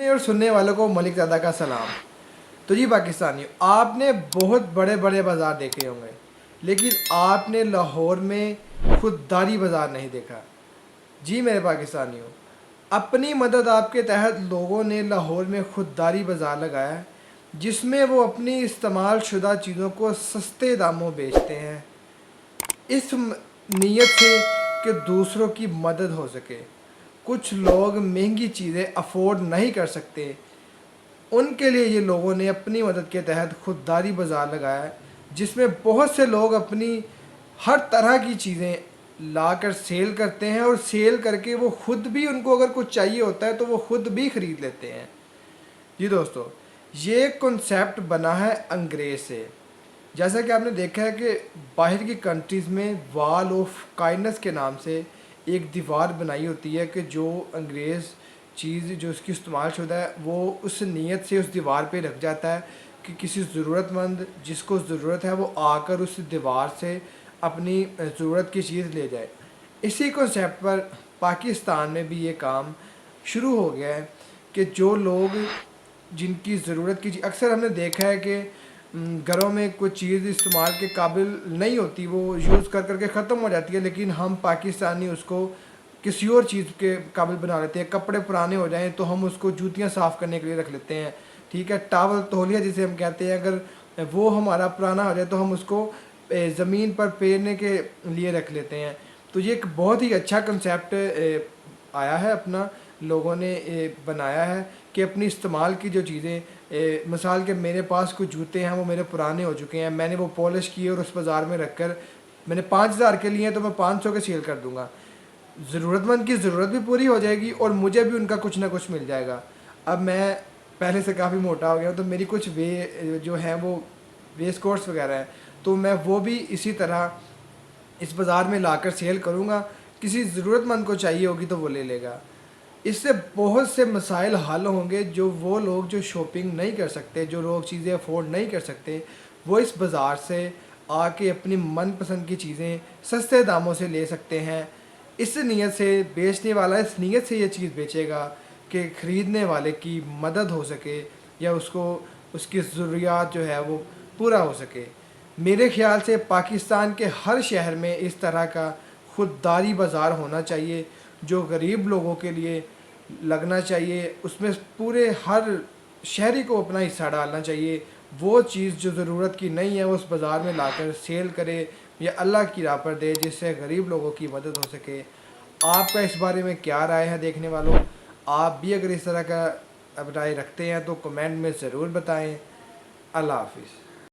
और सुनने वालों को मलिक ज़ादा का सलाम। तो जी पाकिस्तानियों, आपने बहुत बड़े बड़े बाज़ार देखे होंगे, लेकिन आपने लाहौर में खुददारी बाज़ार नहीं देखा। जी मेरे पाकिस्तानियों, अपनी मदद आपके तहत लोगों ने लाहौर में खुददारी बाज़ार लगाया है, जिसमें वो अपनी इस्तेमाल शुदा चीज़ों को सस्ते दामों बेचते हैं, इस नीयत से कि दूसरों की मदद हो सके। कुछ लोग महंगी चीज़ें अफोर्ड नहीं कर सकते, उनके लिए ये लोगों ने अपनी मदद के तहत खुददारी बाज़ार लगाया है, जिसमें बहुत से लोग अपनी हर तरह की चीज़ें लाकर सेल करते हैं, और सेल करके वो खुद भी, उनको अगर कुछ चाहिए होता है तो वो खुद भी ख़रीद लेते हैं। जी दोस्तों, ये कॉन्सेप्ट बना है अंग्रेज़ से। जैसा कि आपने देखा है कि बाहर की कंट्रीज़ में वॉल ऑफ काइंडनेस के नाम से एक दीवार बनाई होती है कि जो अंग्रेज़ चीज़ जो उसकी इस्तेमाल शुदा है वो उस नीयत से उस दीवार पे रख जाता है कि किसी ज़रूरतमंद जिसको ज़रूरत है वो आकर उस दीवार से अपनी ज़रूरत की चीज़ ले जाए। इसी कॉन्सेप्ट पर पाकिस्तान में भी ये काम शुरू हो गया है कि जो लोग जिनकी ज़रूरत की अक्सर हमने देखा है कि घरों में कोई चीज़ इस्तेमाल के काबिल नहीं होती, वो यूज़ कर कर के ख़त्म हो जाती है, लेकिन हम पाकिस्तानी उसको किसी और चीज़ के काबिल बना लेते हैं। कपड़े पुराने हो जाएं तो हम उसको जूतियाँ साफ़ करने के लिए रख लेते हैं, ठीक है। टावल तौलिया जिसे हम कहते हैं, अगर वो हमारा पुराना हो जाए तो हम उसको ज़मीन पर फेरने के लिए रख लेते हैं। तो ये एक बहुत ही अच्छा कंसेप्ट आया है अपना, लोगों ने बनाया है कि अपनी इस्तेमाल की जो चीज़ें, मिसाल के मेरे पास कुछ जूते हैं वो मेरे पुराने हो चुके हैं, मैंने वो पॉलिश किए और उस बाज़ार में रख कर मैंने 5,000 के लिए हैं तो मैं 500 के सेल कर दूँगा। ज़रूरतमंद की ज़रूरत भी पूरी हो जाएगी और मुझे भी उनका कुछ ना कुछ मिल जाएगा। अब मैं पहले से काफ़ी मोटा हो गया हूँ, तो मेरी कुछ जो हैं वो वेस्ट कोट्स वगैरह हैं, तो मैं वो भी इसी तरह इस बाज़ार में लाकर सेल करूँगा। किसी ज़रूरतमंद को चाहिए होगी तो वो ले लेगा। इससे बहुत से मसाइल हल होंगे। जो वो लोग जो शॉपिंग नहीं कर सकते, जो लोग चीज़ें अफोर्ड नहीं कर सकते, वो इस बाज़ार से आके अपनी मनपसंद की चीज़ें सस्ते दामों से ले सकते हैं। इस नीयत से बेचने वाला इस नीयत से ये चीज़ बेचेगा कि ख़रीदने वाले की मदद हो सके या उसको उसकी ज़रूरियात जो है वो पूरा हो सके। मेरे ख़्याल से पाकिस्तान के हर शहर में इस तरह का खुददारी बाज़ार होना चाहिए, जो गरीब लोगों के लिए लगना चाहिए। उसमें पूरे हर शहरी को अपना हिस्सा डालना चाहिए। वो चीज़ जो ज़रूरत की नहीं है वो उस बाज़ार में लाकर सेल करे या अल्लाह की राह पर दे, जिससे गरीब लोगों की मदद हो सके। आपका इस बारे में क्या राय है देखने वालों? आप भी अगर इस तरह का राय रखते हैं तो कमेंट में ज़रूर बताएं। अल्लाह हाफिज़।